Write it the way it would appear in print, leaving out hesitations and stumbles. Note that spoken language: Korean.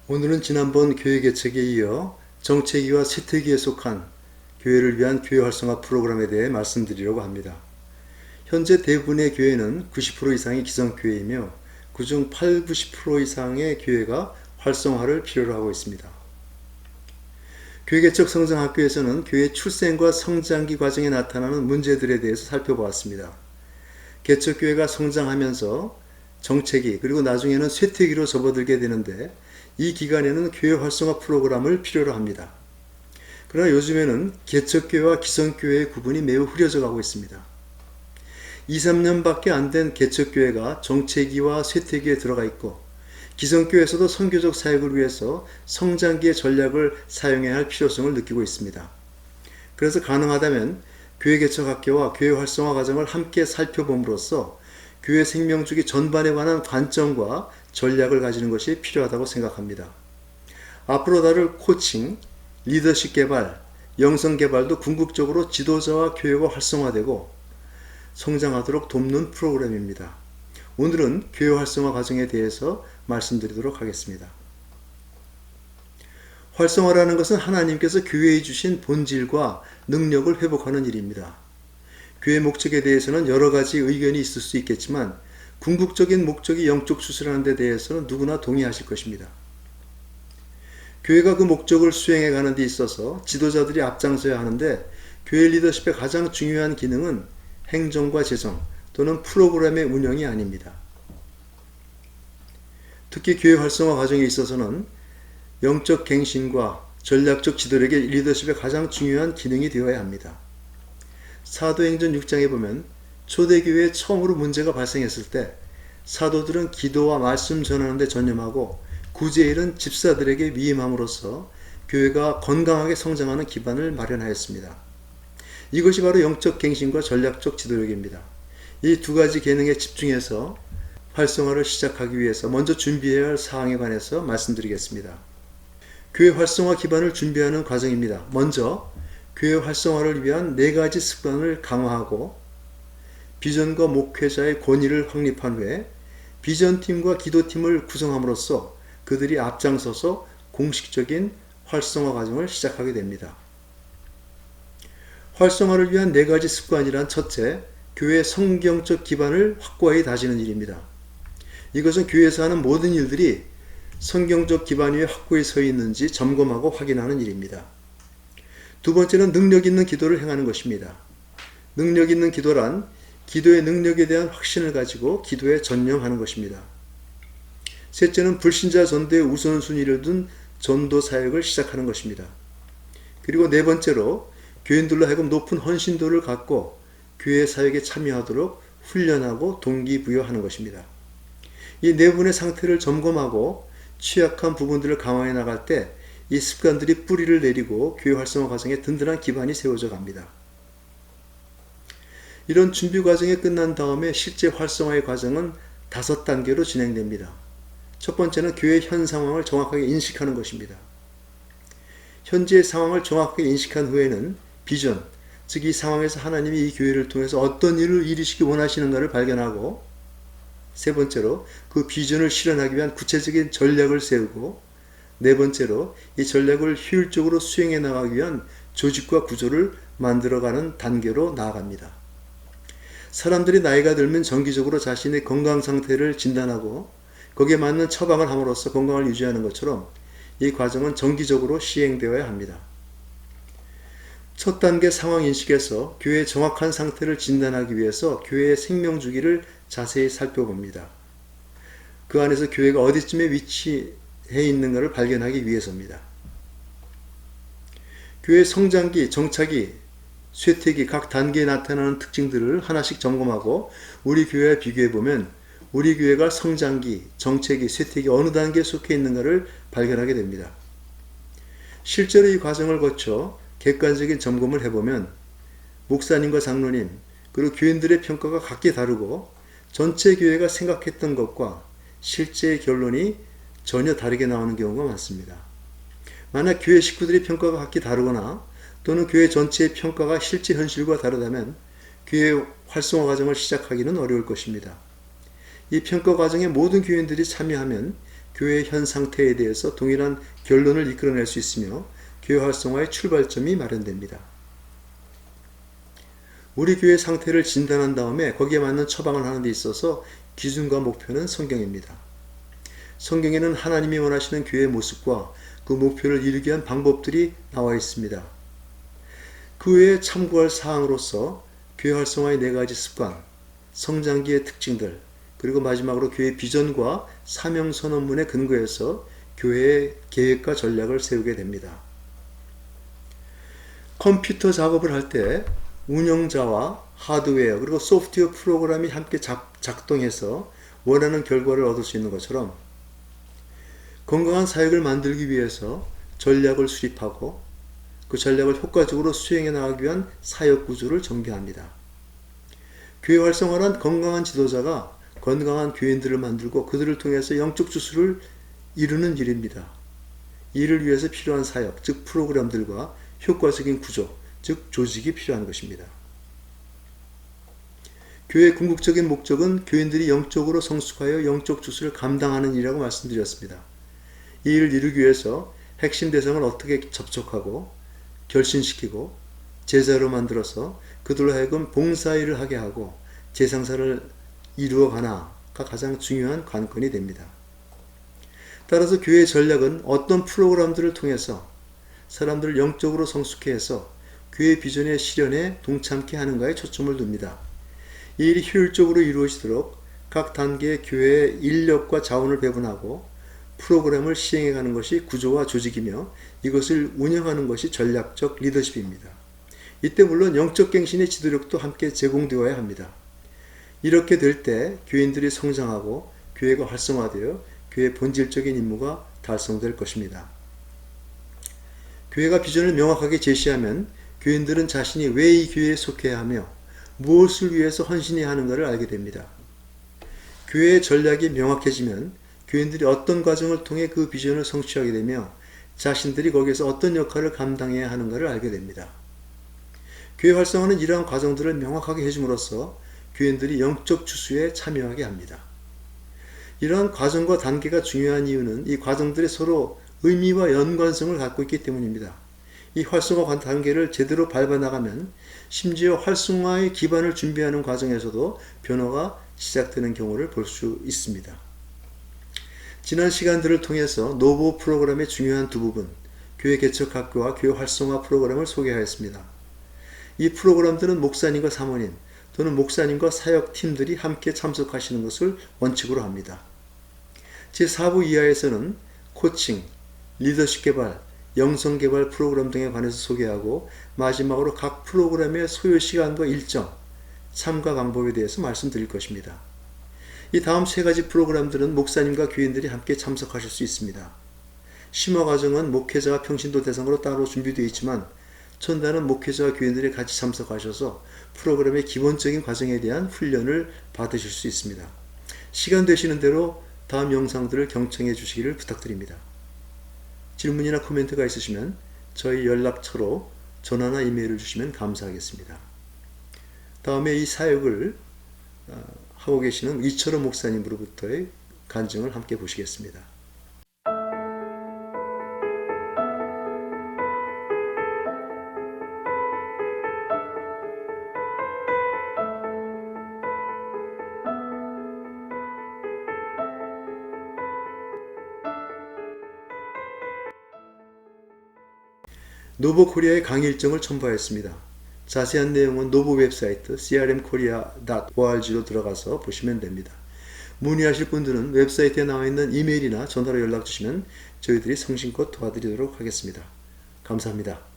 오늘은 지난번 교회 개척에 이어 정체기와 쇠퇴기에 속한 교회를 위한 교회 활성화 프로그램에 대해 말씀드리려고 합니다. 현재 대부분의 교회는 90% 이상이 기성교회이며 그중 8, 90% 이상의 교회가 활성화를 필요로 하고 있습니다. 교회 개척 성장학교에서는 교회 출생과 성장기 과정에 나타나는 문제들에 대해서 살펴보았습니다. 개척교회가 성장하면서 정체기 그리고 나중에는 쇠퇴기로 접어들게 되는데 이 기간에는 교회 활성화 프로그램을 필요로 합니다. 그러나 요즘에는 개척교회와 기성교회의 구분이 매우 흐려져 가고 있습니다. 2, 3년밖에 안 된 개척교회가 정체기와 쇠퇴기에 들어가 있고 기성교회에서도 선교적 사역을 위해서 성장기의 전략을 사용해야 할 필요성을 느끼고 있습니다. 그래서 가능하다면 교회 개척학교와 교회 활성화 과정을 함께 살펴봄으로써 교회 생명주기 전반에 관한 관점과 전략을 가지는 것이 필요하다고 생각합니다. 앞으로 다룰 코칭, 리더십 개발, 영성 개발도 궁극적으로 지도자와 교회가 활성화되고 성장하도록 돕는 프로그램입니다. 오늘은 교회 활성화 과정에 대해서 말씀드리도록 하겠습니다. 활성화라는 것은 하나님께서 교회에 주신 본질과 능력을 회복하는 일입니다. 교회 목적에 대해서는 여러 가지 의견이 있을 수 있겠지만 궁극적인 목적이 영적 수술하는 데 대해서는 누구나 동의하실 것입니다. 교회가 그 목적을 수행해 가는 데 있어서 지도자들이 앞장서야 하는데 교회 리더십의 가장 중요한 기능은 행정과 재정 또는 프로그램의 운영이 아닙니다. 특히 교회 활성화 과정에 있어서는 영적 갱신과 전략적 지도력의 리더십의 가장 중요한 기능이 되어야 합니다. 사도행전 6장에 보면 초대교회에 처음으로 문제가 발생했을 때 사도들은 기도와 말씀 전하는 데 전념하고 구제일은 집사들에게 위임함으로써 교회가 건강하게 성장하는 기반을 마련하였습니다. 이것이 바로 영적 갱신과 전략적 지도력입니다. 이 두 가지 기능에 집중해서 활성화를 시작하기 위해서 먼저 준비해야 할 사항에 관해서 말씀드리겠습니다. 교회 활성화 기반을 준비하는 과정입니다. 먼저 교회 활성화를 위한 4가지 습관을 강화하고 비전과 목회자의 권위를 확립한 후에 비전팀과 기도팀을 구성함으로써 그들이 앞장서서 공식적인 활성화 과정을 시작하게 됩니다. 활성화를 위한 4가지 습관이란 첫째, 교회의 성경적 기반을 확고하게 다지는 일입니다. 이것은 교회에서 하는 모든 일들이 성경적 기반 위에 확고히 서 있는지 점검하고 확인하는 일입니다. 두 번째는 능력 있는 기도를 행하는 것입니다. 능력 있는 기도란 기도의 능력에 대한 확신을 가지고 기도에 전념하는 것입니다. 셋째는 불신자 전도의 우선순위를 둔 전도 사역을 시작하는 것입니다. 그리고 네 번째로 교인들로 하여금 높은 헌신도를 갖고 교회 사역에 참여하도록 훈련하고 동기부여하는 것입니다. 이 네 분의 상태를 점검하고 취약한 부분들을 강화해 나갈 때 이 습관들이 뿌리를 내리고 교회 활성화 과정에 든든한 기반이 세워져 갑니다. 이런 준비 과정이 끝난 다음에 실제 활성화의 과정은 5단계로 진행됩니다. 첫 번째는 교회의 현 상황을 정확하게 인식하는 것입니다. 현재의 상황을 정확하게 인식한 후에는 비전, 즉 이 상황에서 하나님이 이 교회를 통해서 어떤 일을 이루시기 원하시는가를 발견하고 세 번째로 그 비전을 실현하기 위한 구체적인 전략을 세우고 네 번째로 이 전략을 효율적으로 수행해 나가기 위한 조직과 구조를 만들어가는 단계로 나아갑니다. 사람들이 나이가 들면 정기적으로 자신의 건강 상태를 진단하고 거기에 맞는 처방을 함으로써 건강을 유지하는 것처럼 이 과정은 정기적으로 시행되어야 합니다. 첫 단계 상황 인식에서 교회의 정확한 상태를 진단하기 위해서 교회의 생명주기를 자세히 살펴봅니다. 그 안에서 교회가 어디쯤에 위치해 있는가를 발견하기 위해서입니다. 교회의 성장기, 정착기, 쇠퇴기 각 단계에 나타나는 특징들을 하나씩 점검하고 우리 교회와 비교해보면 우리 교회가 성장기, 정체기, 쇠퇴기 어느 단계에 속해 있는가를 발견하게 됩니다. 실제로 이 과정을 거쳐 객관적인 점검을 해보면 목사님과 장로님 그리고 교인들의 평가가 각기 다르고 전체 교회가 생각했던 것과 실제의 결론이 전혀 다르게 나오는 경우가 많습니다. 만약 교회 식구들의 평가가 각기 다르거나 또는 교회 전체의 평가가 실제 현실과 다르다면 교회 활성화 과정을 시작하기는 어려울 것입니다. 이 평가 과정에 모든 교인들이 참여하면 교회의 현 상태에 대해서 동일한 결론을 이끌어낼 수 있으며 교회 활성화의 출발점이 마련됩니다. 우리 교회 상태를 진단한 다음에 거기에 맞는 처방을 하는 데 있어서 기준과 목표는 성경입니다. 성경에는 하나님이 원하시는 교회의 모습과 그 목표를 이루기 위한 방법들이 나와 있습니다. 그 외에 참고할 사항으로서 교회 활성화의 4가지 습관, 성장기의 특징들, 그리고 마지막으로 교회 비전과 사명선언문에 근거해서 교회의 계획과 전략을 세우게 됩니다. 컴퓨터 작업을 할 때 운영자와 하드웨어 그리고 소프트웨어 프로그램이 함께 작동해서 원하는 결과를 얻을 수 있는 것처럼 건강한 사역을 만들기 위해서 전략을 수립하고 그 전략을 효과적으로 수행해 나가기 위한 사역 구조를 전개합니다. 교회 활성화란 건강한 지도자가 건강한 교인들을 만들고 그들을 통해서 영적 주수를 이루는 일입니다. 이를 위해서 필요한 사역, 즉 프로그램들과 효과적인 구조, 즉 조직이 필요한 것입니다. 교회의 궁극적인 목적은 교인들이 영적으로 성숙하여 영적 주수를 감당하는 일이라고 말씀드렸습니다. 이 일을 이루기 위해서 핵심 대상을 어떻게 접촉하고 결신시키고 제자로 만들어서 그들로 하여금 봉사일을 하게 하고 재상사를 이루어가나가 가장 중요한 관건이 됩니다. 따라서 교회의 전략은 어떤 프로그램들을 통해서 사람들을 영적으로 성숙해 해서 교회 비전의 실현에 동참케 하는가에 초점을 둡니다. 이 일이 효율적으로 이루어지도록 각 단계의 교회의 인력과 자원을 배분하고 프로그램을 시행해가는 것이 구조와 조직이며 이것을 운영하는 것이 전략적 리더십입니다. 이때 물론 영적 갱신의 지도력도 함께 제공되어야 합니다. 이렇게 될 때 교인들이 성장하고 교회가 활성화되어 교회의 본질적인 임무가 달성될 것입니다. 교회가 비전을 명확하게 제시하면 교인들은 자신이 왜 이 교회에 속해야 하며 무엇을 위해서 헌신해야 하는가를 알게 됩니다. 교회의 전략이 명확해지면 교인들이 어떤 과정을 통해 그 비전을 성취하게 되며 자신들이 거기에서 어떤 역할을 감당해야 하는가를 알게 됩니다. 교회 활성화는 이러한 과정들을 명확하게 해줌으로써 교인들이 영적 주수에 참여하게 합니다. 이러한 과정과 단계가 중요한 이유는 이 과정들이 서로 의미와 연관성을 갖고 있기 때문입니다. 이 활성화 단계를 제대로 밟아나가면 심지어 활성화의 기반을 준비하는 과정에서도 변화가 시작되는 경우를 볼 수 있습니다. 지난 시간들을 통해서 노보 프로그램의 중요한 두 부분, 교회 개척학교와 교회 활성화 프로그램을 소개하였습니다. 이 프로그램들은 목사님과 사모님 또는 목사님과 사역팀들이 함께 참석하시는 것을 원칙으로 합니다. 제4부 이하에서는 코칭, 리더십 개발, 영성 개발 프로그램 등에 관해서 소개하고 마지막으로 각 프로그램의 소요 시간과 일정, 참가 방법에 대해서 말씀드릴 것입니다. 이 다음 3가지 프로그램들은 목사님과 교인들이 함께 참석하실 수 있습니다. 심화 과정은 목회자와 평신도 대상으로 따로 준비되어 있지만 전단은 목회자와 교인들이 같이 참석하셔서 프로그램의 기본적인 과정에 대한 훈련을 받으실 수 있습니다. 시간 되시는 대로 다음 영상들을 경청해 주시기를 부탁드립니다. 질문이나 코멘트가 있으시면 저희 연락처로 전화나 이메일을 주시면 감사하겠습니다. 다음에 이 사역을 하고 계시는 이철호 목사님으로부터의 간증을 함께 보시겠습니다. 노보코리아의 강의 일정을 첨부하였습니다. 자세한 내용은 노보 웹사이트 crmkorea.org로 들어가서 보시면 됩니다. 문의하실 분들은 웹사이트에 나와 있는 이메일이나 전화로 연락 주시면 저희들이 성심껏 도와드리도록 하겠습니다. 감사합니다.